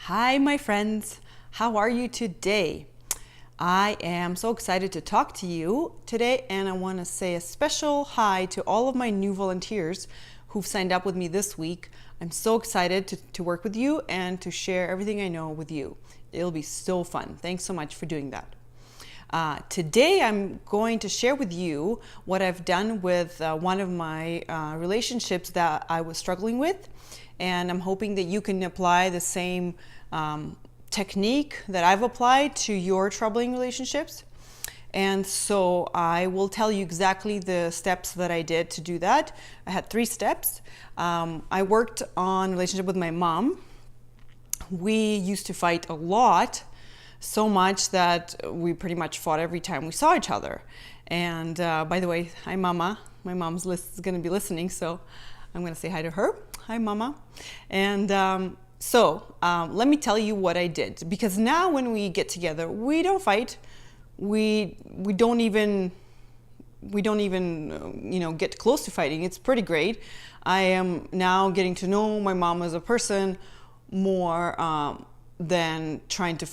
Hi, my friends. How are you today? I am so excited to talk to you today, and I want to say a special hi to all of my new volunteers who've signed up with me this week. I'm so excited to work with you and to share everything I know with you. It'll be so fun. Thanks so much for doing that. Today, I'm going to share with you what I've done with one of my relationships that I was struggling with. And I'm hoping that you can apply the same technique that I've applied to your troubling relationships. And so I will tell you exactly the steps that I did to do that. I had 3 steps. I worked on relationship with my mom. We used to fight a lot, so much that we pretty much fought every time we saw each other. And by the way, hi Mama. My mom's going to be listening, so I'm going to say hi to her. Hi Mama. And let me tell you what I did, because now when we get together, we don't fight. We don't even get close to fighting. It's pretty great. I am now getting to know my mom as a person more than trying to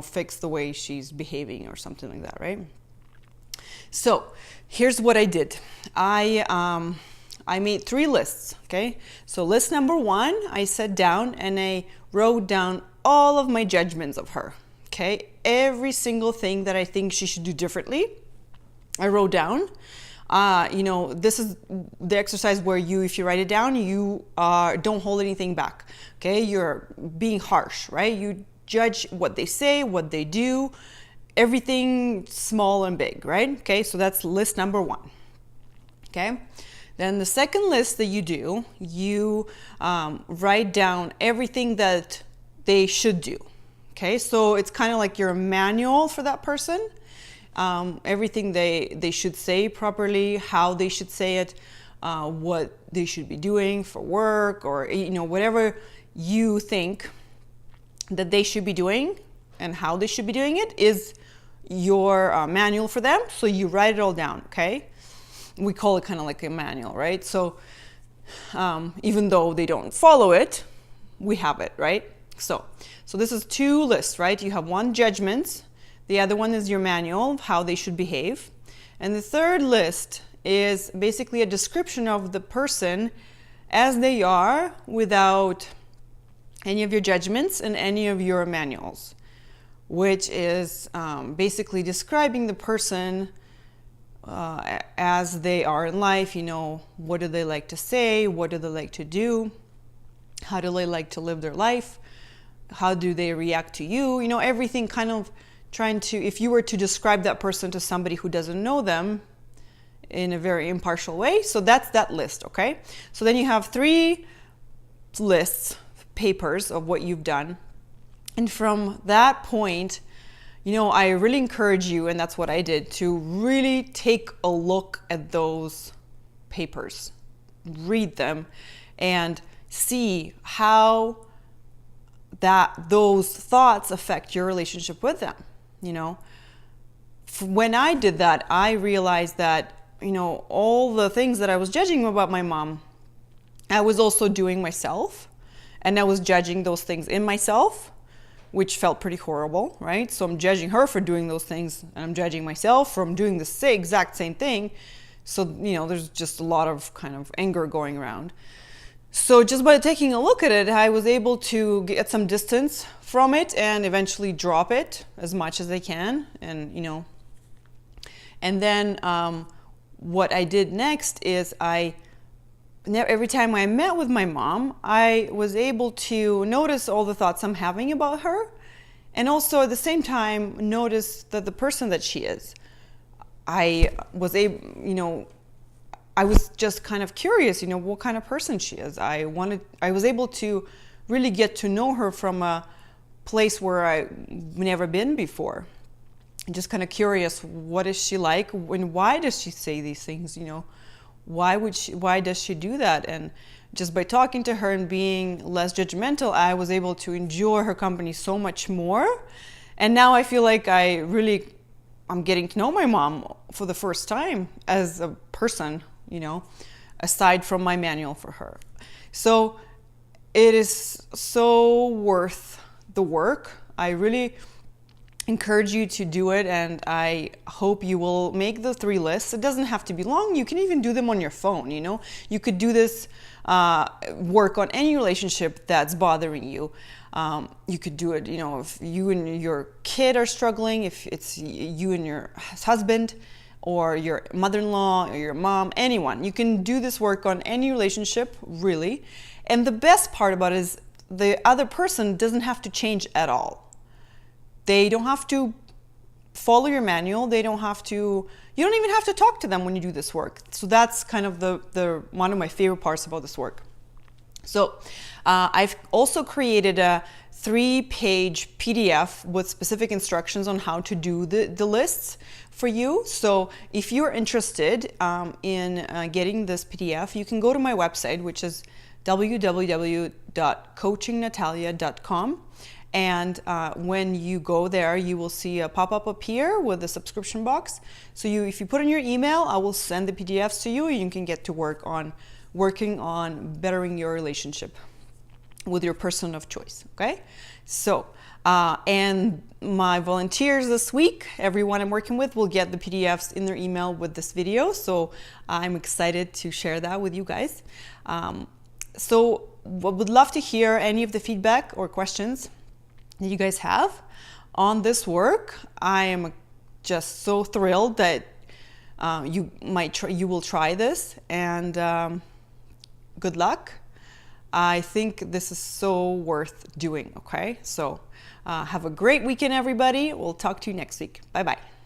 fix the way she's behaving or something like that, right? So here's what I did. I made 3 lists, okay? So list number 1, I sat down and I wrote down all of my judgments of her, okay? Every single thing that I think she should do differently, I wrote down. This is the exercise where if you write it down, you don't hold anything back, okay? You're being harsh, right? You judge what they say, what they do, everything small and big, right? Okay, so that's list number 1, okay? Then the second list that you do, you write down everything that they should do, okay? So it's kind of like your manual for that person. Everything they should say properly, how they should say it, what they should be doing for work, or whatever you think that they should be doing and how they should be doing it is your manual for them. So you write it all down, okay? We call it kind of like a manual, right? So even though they don't follow it, we have it, right? So this is 2 lists, right? You have 1 judgment. The other one is your manual of how they should behave. And the third list is basically a description of the person as they are without any of your judgments and any of your manuals, which is basically describing the person as they are in life. What do they like to say? What do they like to do? How do they like to live their life? How do they react to you? Everything kind of trying to, if you were to describe that person to somebody who doesn't know them in a very impartial way. So that's that list, okay? So then you have 3 lists, papers of what you've done. And from that point, I really encourage you, and that's what I did, to really take a look at those papers, read them, and see how those thoughts affect your relationship with them. When I did that, I realized that, all the things that I was judging about my mom, I was also doing myself, and I was judging those things in myself, which felt pretty horrible, right? So I'm judging her for doing those things, and I'm judging myself from doing the exact same thing. So, there's just a lot of kind of anger going around. So just by taking a look at it, I was able to get some distance from it and eventually drop it as much as I can. And, and then what I did next is every time I met with my mom, I was able to notice all the thoughts I'm having about her, and also at the same time notice that the person that she is. I was just kind of curious, what kind of person she is. I was able to really get to know her from a place where I've never been before. Just kind of curious, what is she like, and why does she say these things? Why does she do that? And just by talking to her and being less judgmental, I was able to enjoy her company so much more. And now I feel like I'm getting to know my mom for the first time as a person, aside from my manual for her. So it is so worth the work. I really encourage you to do it, and I hope you will make the 3 lists. It doesn't have to be long. You can even do them on your phone. You could do this work on any relationship that's bothering you. You could do it, if you and your kid are struggling, if it's you and your husband or your mother-in-law or your mom, anyone. You can do this work on any relationship, really. And the best part about it is the other person doesn't have to change at all. They don't have to follow your manual. You don't even have to talk to them when you do this work. So that's kind of the one of my favorite parts about this work. So I've also created a 3-page PDF with specific instructions on how to do the lists for you. So if you're interested in getting this PDF, you can go to my website, which is www.coachingnatalia.com. And when you go there, you will see a pop-up appear with a subscription box. So if you put in your email, I will send the PDFs to you, and you can get to work on working on bettering your relationship with your person of choice. Okay? So, and my volunteers this week, everyone I'm working with, will get the PDFs in their email with this video. So I'm excited to share that with you guys. So I would love to hear any of the feedback or questions that you guys have on this work. I am just so thrilled that you will try this, and good luck. I think this is so worth doing. Okay, so have a great weekend, everybody. We'll talk to you next week. Bye bye.